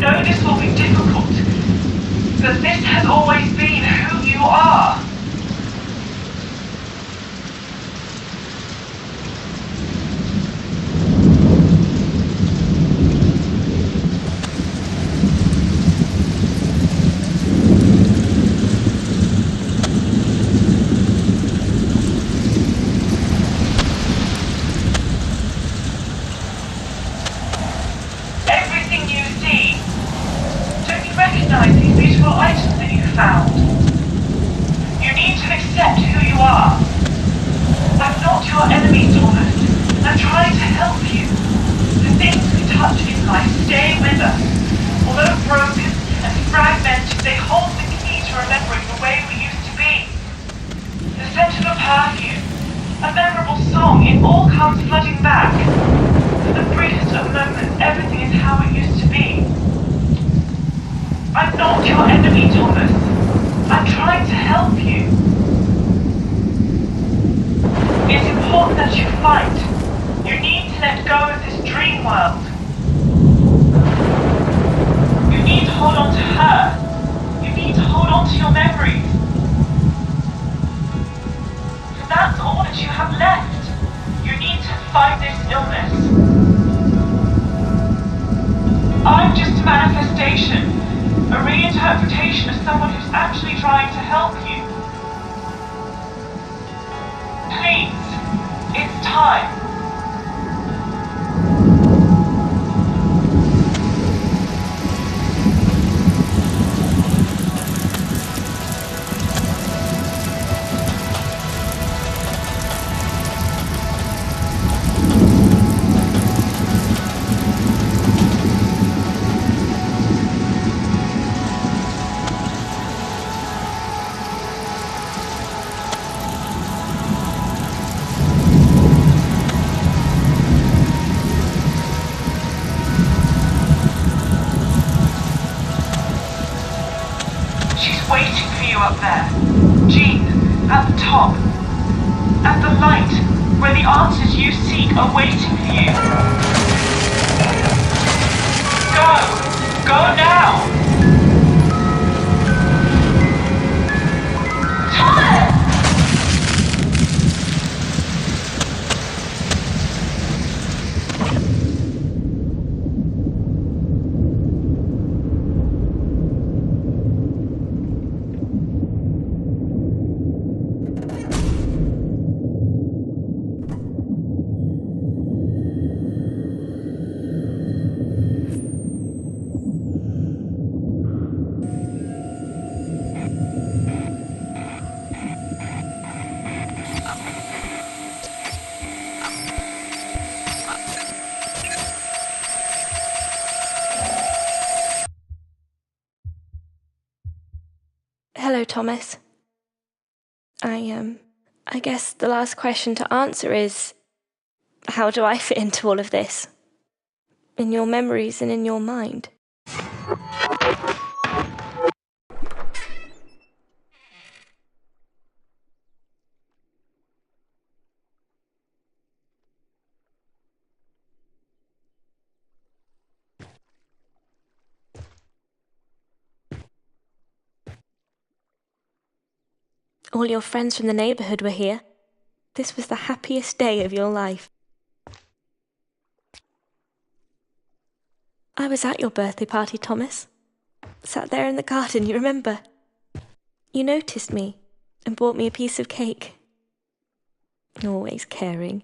know this will be difficult, but this has always been who you are. Everything you see, don't you recognize these beautiful items that you found? You need to accept who you are. I'm not your enemy, Thomas. I'm trying to help you. The things we touch in life stay with us. Although broken and fragmented, they hold the key to remembering the way we used to be. The scent of a perfume, a memorable song, it all comes flooding back. For the briefest of moments, everything is how it used to be. I'm not your enemy, Thomas. I'm trying to help you. It's important that you fight. You need to let go of this dream world. You need to hold on to her. You need to hold on to your memories. For that's all that you have left. You need to fight this illness. I'm just a manifestation, a reinterpretation of someone who's actually trying to help you. Please, it's time. Waiting for you up there. Jean, at the top. At the light, where the answers you seek are waiting for you. Go! Go now! Thomas! Hello, Thomas. I guess the last question to answer is, how do I fit into all of this? In your memories and in your mind? All your friends from the neighbourhood were here. This was the happiest day of your life. I was at your birthday party, Thomas. Sat there in the garden, you remember? You noticed me and bought me a piece of cake. Always caring.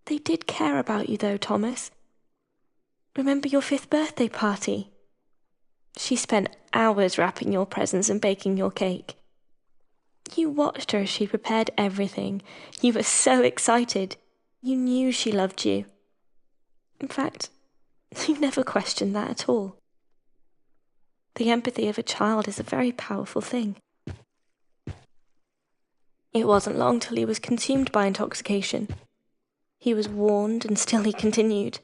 They did care about you though, Thomas. Remember your 5th birthday party? She spent hours wrapping your presents and baking your cake. You watched her as she prepared everything. You were so excited. You knew she loved you. In fact, you never questioned that at all. The empathy of a child is a very powerful thing. It wasn't long till he was consumed by intoxication. He was warned and still he continued.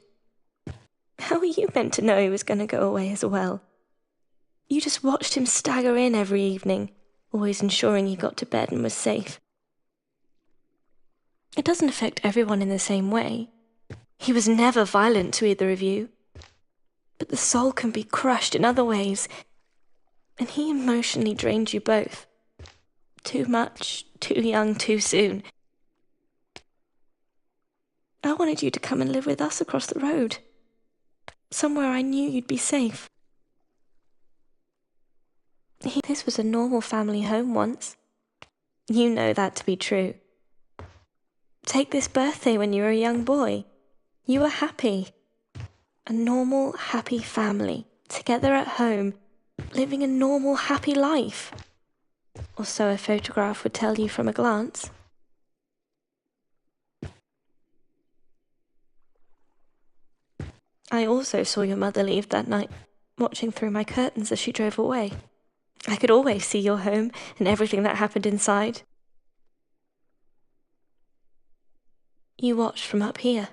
How were you meant to know he was going to go away as well? You just watched him stagger in every evening, always ensuring he got to bed and was safe. It doesn't affect everyone in the same way. He was never violent to either of you. But the soul can be crushed in other ways, and he emotionally drained you both. Too much, too young, too soon. I wanted you to come and live with us across the road. Somewhere I knew you'd be safe. This was a normal family home once. You know that to be true. Take this birthday when you were a young boy. You were happy. A normal, happy family, together at home, living a normal, happy life. Or so a photograph would tell you from a glance. I also saw your mother leave that night, watching through my curtains as she drove away. I could always see your home and everything that happened inside. You watched from up here,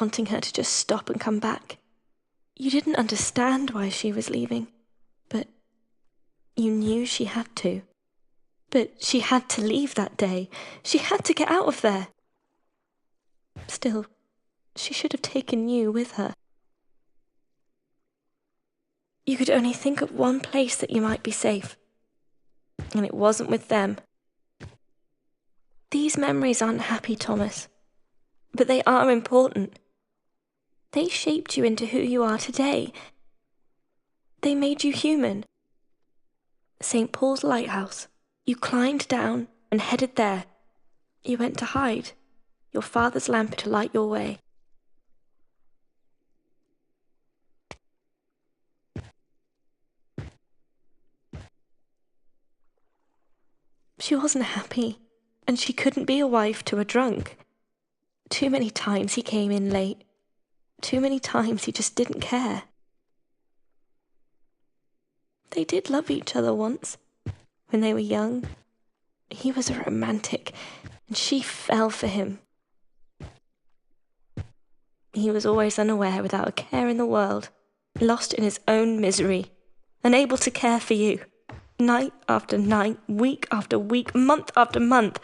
wanting her to just stop and come back. You didn't understand why she was leaving, but you knew she had to. But she had to leave that day. She had to get out of there. Still, she should have taken you with her. You could only think of one place that you might be safe, and it wasn't with them. These memories aren't happy, Thomas, but they are important. They shaped you into who you are today. They made you human. St. Paul's Lighthouse. You climbed down and headed there. You went to hide, your father's lamp to light your way. She wasn't happy, and she couldn't be a wife to a drunk. Too many times he came in late. Too many times he just didn't care. They did love each other once, when they were young. He was a romantic, and she fell for him. He was always unaware, without a care in the world, lost in his own misery, unable to care for you. Night after night, week after week, month after month.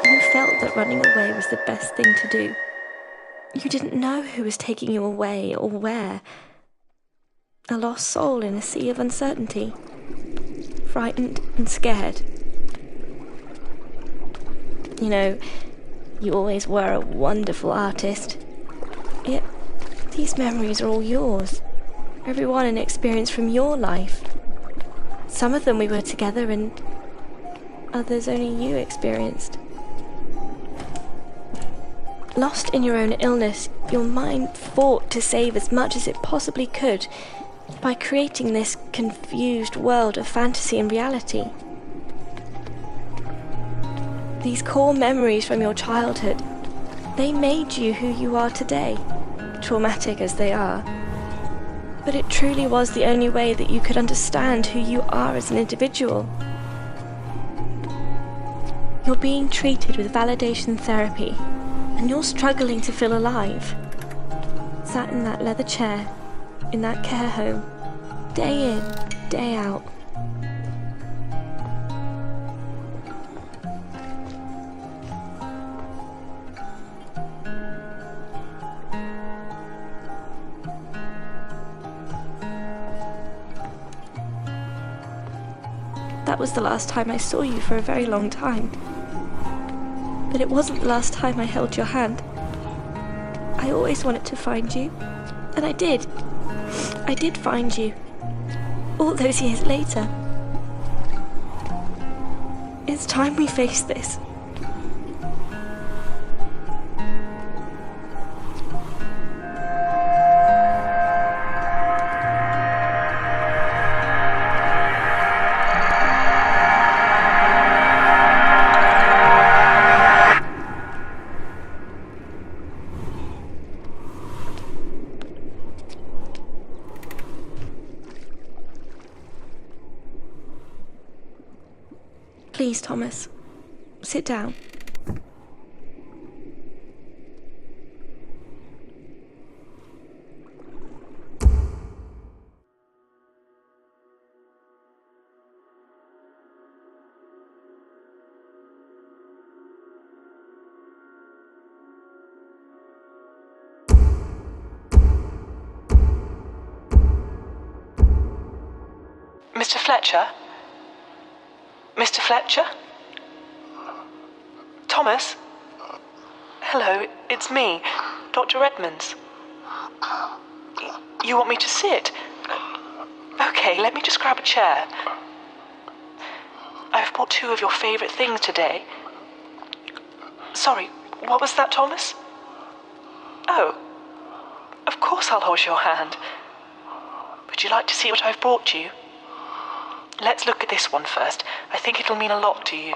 You felt that running away was the best thing to do. You didn't know who was taking you away or where. A lost soul in a sea of uncertainty. Frightened and scared. You know, you always were a wonderful artist. Yet, these memories are all yours. Every one an experience from your life. Some of them we were together and others only you experienced. Lost in your own illness, your mind fought to save as much as it possibly could by creating this confused world of fantasy and reality. These core memories from your childhood, they made you who you are today, traumatic as they are. But it truly was the only way that you could understand who you are as an individual. You're being treated with validation therapy, and you're struggling to feel alive. Sat in that leather chair, in that care home, day in, day out. That was the last time I saw you for a very long time. But it wasn't the last time I held your hand. I always wanted to find you, and I did. I did find you. All those years later. It's time we face this. Please, Thomas, sit down. Mr. Fletcher? Mr. Fletcher? Thomas? Hello, it's me, Dr. Edmonds. You want me to sit? Okay, let me just grab a chair. I've bought 2 of your favourite things today. Sorry, what was that, Thomas? Oh, of course I'll hold your hand. Would you like to see what I've brought you? Let's look at this one first. I think it'll mean a lot to you.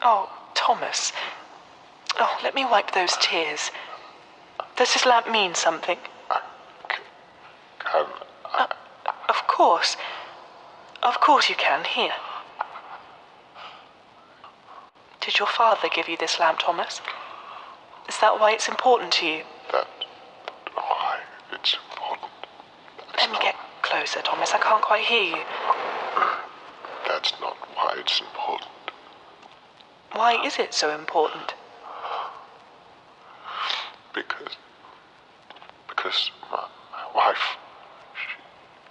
Oh, Thomas. Oh, let me wipe those tears. Does this lamp mean something? Can I? Of course. Of course you can. Here. Did your father give you this lamp, Thomas? Is that why it's important to you? That's why it's important. Let me get closer, Thomas. I can't quite hear you. That's not why it's important. Why is it so important? Because my wife,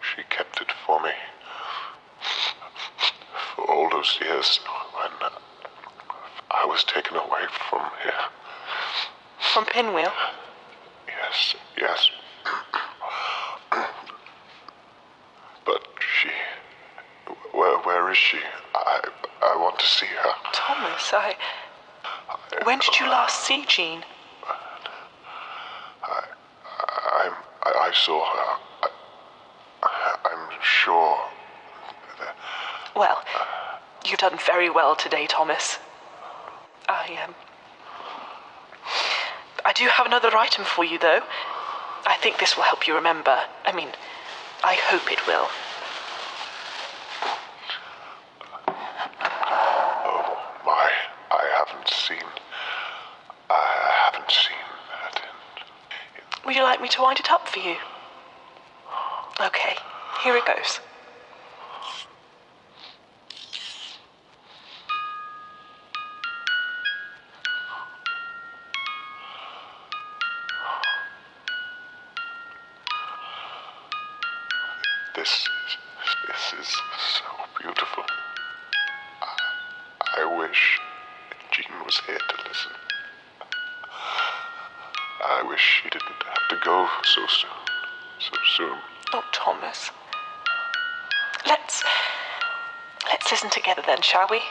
she kept it for me. For all those years when I was taken away from here. From Pinwheel? Yes. But where is she? I want to see her. Thomas, when did you last see Jean? I saw her. I'm sure that... Well, you've done very well today, Thomas. I do have another item for you, though. I think this will help you remember. I mean, I hope it will. Oh, my. I haven't seen that. Would you like me to wind it up for you? Okay, here it goes. This is so beautiful. I wish Jean was here to listen. I wish she didn't have to go so soon. Oh, Thomas. Let's listen together then, shall we?